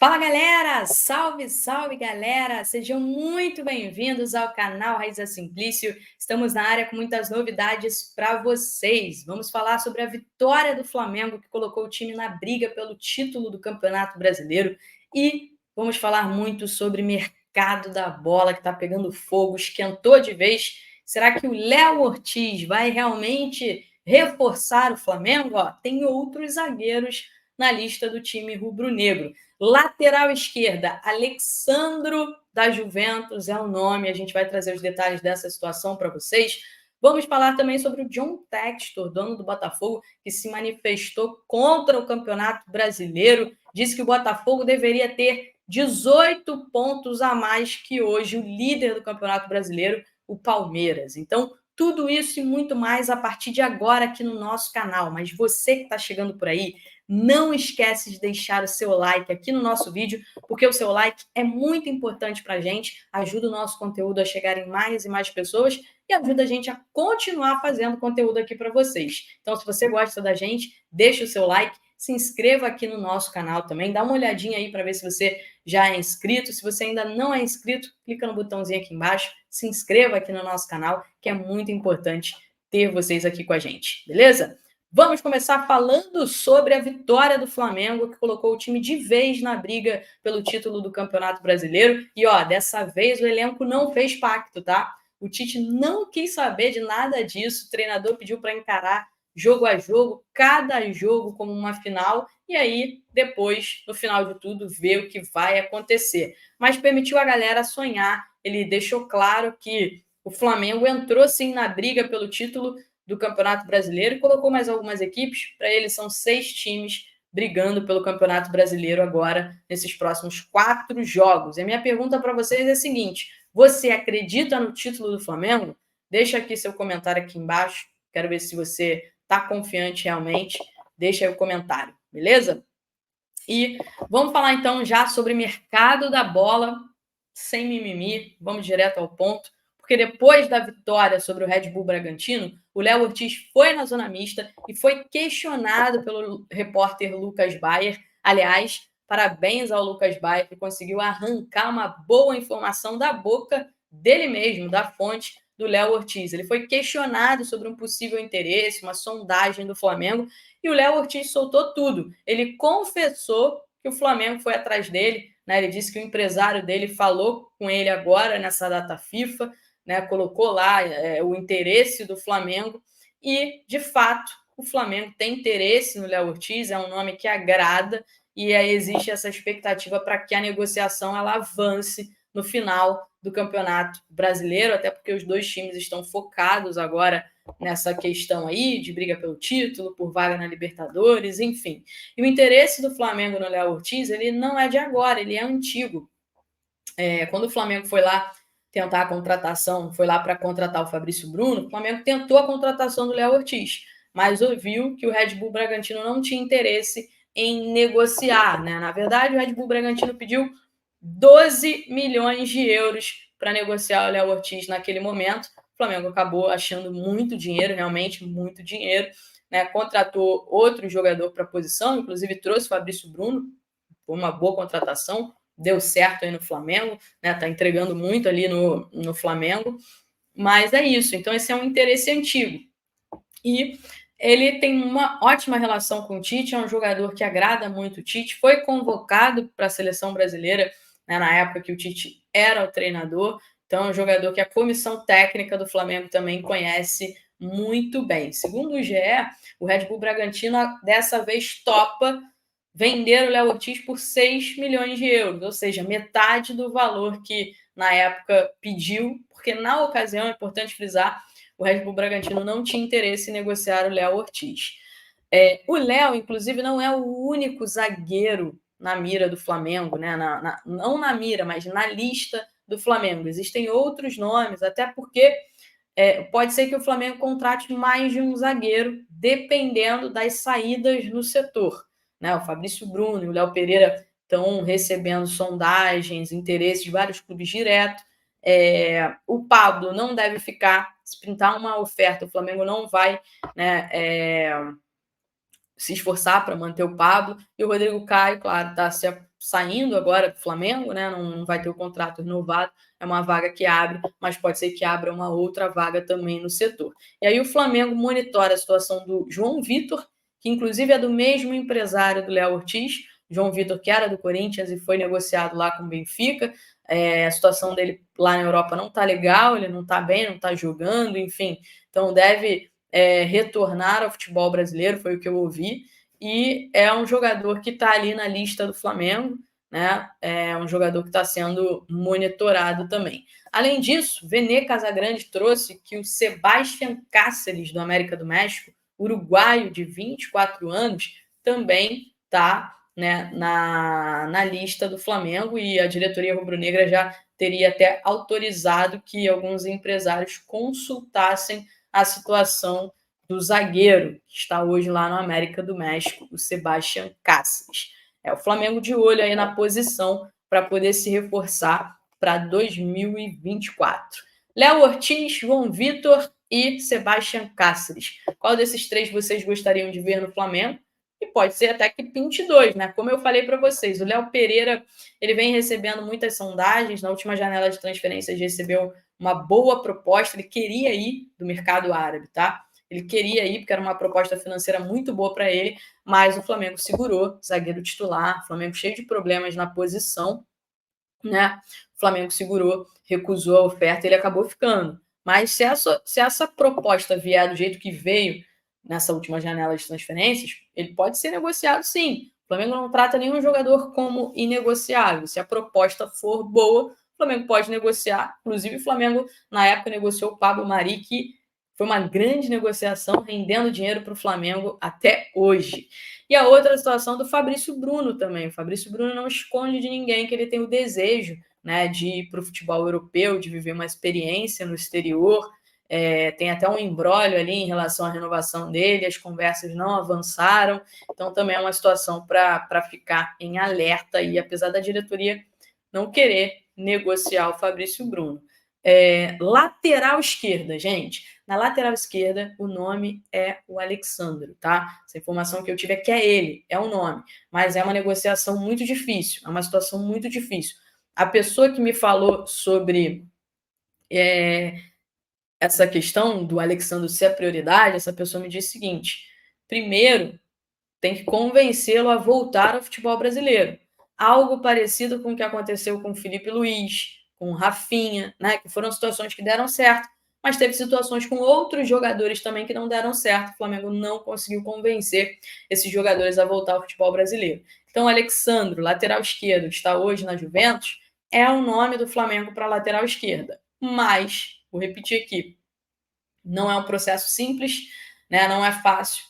Fala galera! Salve, salve galera! Sejam muito bem-vindos ao canal Raiz é Simplício. Estamos na área com muitas novidades para vocês. Vamos falar sobre a vitória do Flamengo que colocou o time na briga pelo título do Campeonato Brasileiro e vamos falar muito sobre mercado da bola que está pegando fogo, esquentou de vez. Será que o Léo Ortiz vai realmente reforçar o Flamengo? Tem outros zagueiros na lista do time rubro-negro. Lateral esquerda, Alexandro da Juventus é o nome. A gente vai trazer os detalhes dessa situação para vocês. Vamos falar também sobre o John Textor, dono do Botafogo, que se manifestou contra o Campeonato Brasileiro. Disse que o Botafogo deveria ter 18 pontos a mais que hoje o líder do Campeonato Brasileiro, o Palmeiras. Então, tudo isso e muito mais a partir de agora aqui no nosso canal. Mas você que está chegando por aí, não esquece de deixar o seu like aqui no nosso vídeo, porque o seu like é muito importante para a gente, ajuda o nosso conteúdo a chegar em mais e mais pessoas e ajuda a gente a continuar fazendo conteúdo aqui para vocês. Então, se você gosta da gente, deixa o seu like, se inscreva aqui no nosso canal também, dá uma olhadinha aí para ver se você já é inscrito. Se você ainda não é inscrito, clica no botãozinho aqui embaixo, se inscreva aqui no nosso canal, que é muito importante ter vocês aqui com a gente, beleza? Vamos começar falando sobre a vitória do Flamengo, que colocou o time de vez na briga pelo título do Campeonato Brasileiro. E, dessa vez o elenco não fez pacto, tá? O Tite não quis saber de nada disso. O treinador pediu para encarar jogo a jogo, cada jogo como uma final. E aí, depois, no final de tudo, ver o que vai acontecer. Mas permitiu a galera sonhar. Ele deixou claro que o Flamengo entrou, sim, na briga pelo título do Campeonato Brasileiro e colocou mais algumas equipes. Para ele, são 6 times brigando pelo Campeonato Brasileiro agora, nesses próximos 4 jogos. E a minha pergunta para vocês é a seguinte: você acredita no título do Flamengo? Deixa aqui seu comentário aqui embaixo. Quero ver se você está confiante realmente. Deixa aí o comentário, beleza? E vamos falar então já sobre mercado da bola, sem mimimi, vamos direto ao ponto, porque depois da vitória sobre o Red Bull Bragantino, o Léo Ortiz foi na zona mista e foi questionado pelo repórter Lucas Bayer. Aliás, parabéns ao Lucas Bayer, que conseguiu arrancar uma boa informação da boca dele mesmo, da fonte do Léo Ortiz. Ele foi questionado sobre um possível interesse, uma sondagem do Flamengo, e o Léo Ortiz soltou tudo. Ele confessou que o Flamengo foi atrás dele, né? Ele disse que o empresário dele falou com ele agora nessa data FIFA, né? Colocou lá o interesse do Flamengo e, de fato, o Flamengo tem interesse no Léo Ortiz, é um nome que agrada e aí existe essa expectativa para que a negociação ela avance no final do Campeonato Brasileiro, até porque os dois times estão focados agora nessa questão aí de briga pelo título, por vaga na Libertadores, enfim. E o interesse do Flamengo no Léo Ortiz, ele não é de agora, ele é antigo. Quando o Flamengo foi lá tentar a contratação, foi lá para contratar o Fabrício Bruno, o Flamengo tentou a contratação do Léo Ortiz, mas ouviu que o Red Bull Bragantino não tinha interesse em negociar, né? Na verdade, o Red Bull Bragantino pediu 12 milhões de euros para negociar o Léo Ortiz naquele momento. O Flamengo acabou achando muito dinheiro, realmente muito dinheiro, né? Contratou outro jogador para a posição, inclusive trouxe o Fabrício Bruno, foi uma boa contratação, deu certo aí no Flamengo, né? Tá entregando muito ali no Flamengo, mas é isso. Então esse é um interesse antigo. E ele tem uma ótima relação com o Tite, é um jogador que agrada muito o Tite, foi convocado para a seleção brasileira, né, na época que o Tite era o treinador, então é um jogador que a comissão técnica do Flamengo também conhece muito bem. Segundo o GE, o Red Bull Bragantino dessa vez topa vender o Léo Ortiz por 6 milhões de euros, ou seja, metade do valor que na época pediu, porque na ocasião, é importante frisar, o Red Bull Bragantino não tinha interesse em negociar o Léo Ortiz. O Léo, inclusive, não é o único zagueiro na mira do Flamengo, né? Não na mira, mas na lista do Flamengo. Existem outros nomes, até porque pode ser que o Flamengo contrate mais de um zagueiro, dependendo das saídas no setor, né? O Fabrício Bruno e o Léo Pereira estão recebendo sondagens, interesses de vários clubes direto. O Pablo não deve ficar. Se pintar uma oferta, o Flamengo não vai, né, se esforçar para manter o Pablo, e o Rodrigo Caio, claro, está saindo agora do Flamengo, né? Não vai ter o contrato renovado, é uma vaga que abre, mas pode ser que abra uma outra vaga também no setor. E aí o Flamengo monitora a situação do João Vitor, que inclusive é do mesmo empresário do Léo Ortiz, João Vitor, que era do Corinthians e foi negociado lá com o Benfica. A situação dele lá na Europa não está legal, ele não está bem, não está jogando, enfim. Então deve retornar ao futebol brasileiro, foi o que eu ouvi, e é um jogador que está ali na lista do Flamengo, né? É um jogador que está sendo monitorado também. Além disso, Vene Casagrande trouxe que o Sebastián Cáceres, do América do México, uruguaio de 24 anos, também está, né, na lista do Flamengo, e a diretoria rubro-negra já teria até autorizado que alguns empresários consultassem a situação do zagueiro, que está hoje lá no América do México, o Sebastián Cáceres. O Flamengo de olho aí na posição para poder se reforçar para 2024. Léo Ortiz, João Vitor e Sebastián Cáceres. Qual desses três vocês gostariam de ver no Flamengo? E pode ser até que pinte dois, né? Como eu falei para vocês, o Léo Pereira ele vem recebendo muitas sondagens. Na última janela de transferências recebeu uma boa proposta, ele queria ir do mercado árabe, tá? Ele queria ir porque era uma proposta financeira muito boa para ele, mas o Flamengo segurou, zagueiro titular, Flamengo cheio de problemas na posição, né? O Flamengo segurou, recusou a oferta e ele acabou ficando. Mas se essa proposta vier do jeito que veio nessa última janela de transferências, ele pode ser negociado sim. O Flamengo não trata nenhum jogador como inegociável. Se a proposta for boa, o Flamengo pode negociar. Inclusive, o Flamengo, na época, negociou o Pablo Mari, que foi uma grande negociação, rendendo dinheiro para o Flamengo até hoje. E a outra situação do Fabrício Bruno também. O Fabrício Bruno não esconde de ninguém que ele tem o desejo, né, de ir para o futebol europeu, de viver uma experiência no exterior. Tem até um imbróglio ali em relação à renovação dele, as conversas não avançaram, então também é uma situação para ficar em alerta, e apesar da diretoria não querer negociar o Fabrício Bruno. Lateral esquerda, gente. Na lateral esquerda, o nome é o Alexandro, tá? Essa informação que eu tive é que é ele, é o nome. Mas é uma negociação muito difícil, é uma situação muito difícil. A pessoa que me falou sobre essa questão do Alexandro ser a prioridade, essa pessoa me disse o seguinte: primeiro, tem que convencê-lo a voltar ao futebol brasileiro. Algo parecido com o que aconteceu com o Felipe Luiz, com o Rafinha, né? Que foram situações que deram certo, mas teve situações com outros jogadores também que não deram certo. O Flamengo não conseguiu convencer esses jogadores a voltar ao futebol brasileiro. Então, Alexandro, lateral esquerdo, que está hoje na Juventus, é o nome do Flamengo para a lateral esquerda. Mas, vou repetir aqui, não é um processo simples, né? Não é fácil.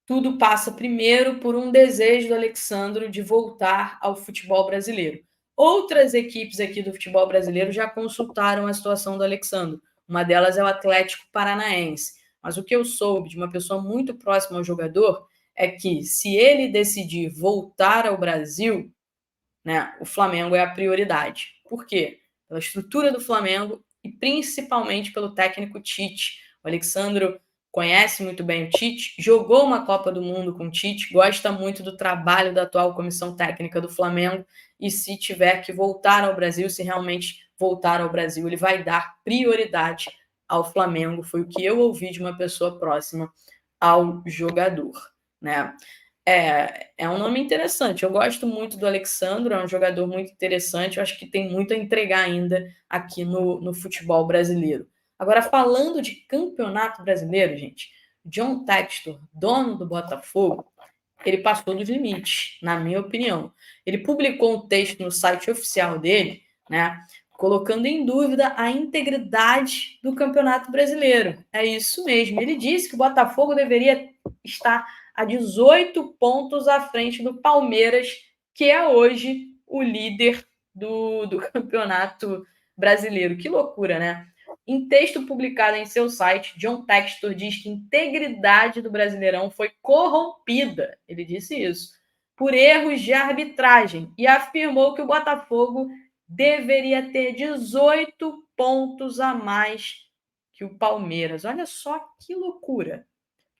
Tudo passa primeiro por um desejo do Alexandro de voltar ao futebol brasileiro. Outras equipes aqui do futebol brasileiro já consultaram a situação do Alexandro. Uma delas é o Atlético Paranaense. Mas o que eu soube de uma pessoa muito próxima ao jogador é que, se ele decidir voltar ao Brasil, né, o Flamengo é a prioridade. Por quê? Pela estrutura do Flamengo e principalmente pelo técnico Tite. O Alexandro conhece muito bem o Tite, jogou uma Copa do Mundo com o Tite, gosta muito do trabalho da atual comissão técnica do Flamengo, e se tiver que voltar ao Brasil, se realmente voltar ao Brasil, ele vai dar prioridade ao Flamengo. Foi o que eu ouvi de uma pessoa próxima ao jogador, né? É um nome interessante. Eu gosto muito do Alexandro, é um jogador muito interessante. Eu acho que tem muito a entregar ainda aqui no futebol brasileiro. Agora, falando de campeonato brasileiro, gente, John Textor, dono do Botafogo, ele passou dos limites, na minha opinião. Ele publicou um texto no site oficial dele, né, colocando em dúvida a integridade do Campeonato Brasileiro. É isso mesmo. Ele disse que o Botafogo deveria estar a 18 pontos à frente do Palmeiras, que é hoje o líder do Campeonato Brasileiro. Que loucura, né? Em texto publicado em seu site, John Textor diz que a integridade do Brasileirão foi corrompida, ele disse isso, por erros de arbitragem, e afirmou que o Botafogo deveria ter 18 pontos a mais que o Palmeiras. Olha só que loucura.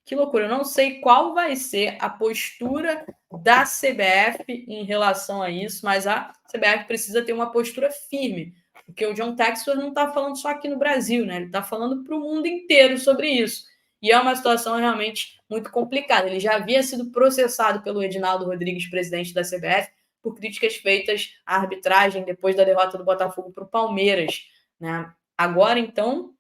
Que loucura. Eu não sei qual vai ser a postura da CBF em relação a isso, mas a CBF precisa ter uma postura firme, porque o John Textor não está falando só aqui no Brasil, né? Ele está falando para o mundo inteiro sobre isso. E é uma situação realmente muito complicada. Ele já havia sido processado pelo Edinaldo Rodrigues, presidente da CBF, por críticas feitas à arbitragem depois da derrota do Botafogo para o Palmeiras, né? Agora, então,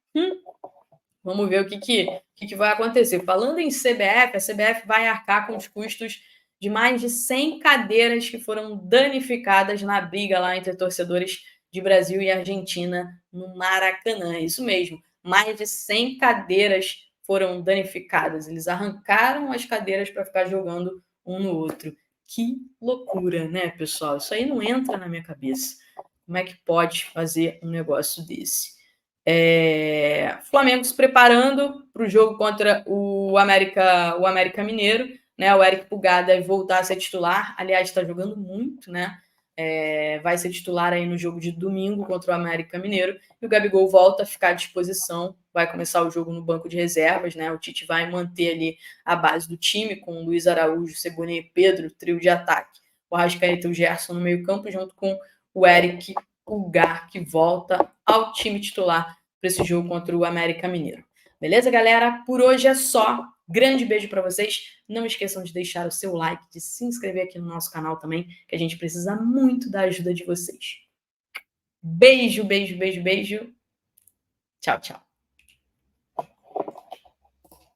vamos ver o que vai acontecer. Falando em CBF, a CBF vai arcar com os custos de mais de 100 cadeiras que foram danificadas na briga lá entre torcedores de Brasil e Argentina no Maracanã. Isso mesmo, mais de 100 cadeiras foram danificadas. Eles arrancaram as cadeiras para ficar jogando um no outro. Que loucura, né, pessoal? Isso aí não entra na minha cabeça. Como é que pode fazer um negócio desse? Flamengo se preparando para o jogo contra o América Mineiro, né? O Eric Pulgar deve voltar a ser titular. Aliás, está jogando muito, né? Vai ser titular aí no jogo de domingo contra o América Mineiro. E o Gabigol volta a ficar à disposição. Vai começar o jogo no banco de reservas, né? O Tite vai manter ali a base do time com o Luiz Araújo, Cebolinha e Pedro, trio de ataque. O Arrascaeta e o Gerson no meio-campo, junto com o Eric Pulgar, que volta ao time titular para esse jogo contra o América Mineiro. Beleza, galera? Por hoje é só. Grande beijo para vocês. Não esqueçam de deixar o seu like, de se inscrever aqui no nosso canal também, que a gente precisa muito da ajuda de vocês. Beijo, beijo, beijo, beijo. Tchau, tchau.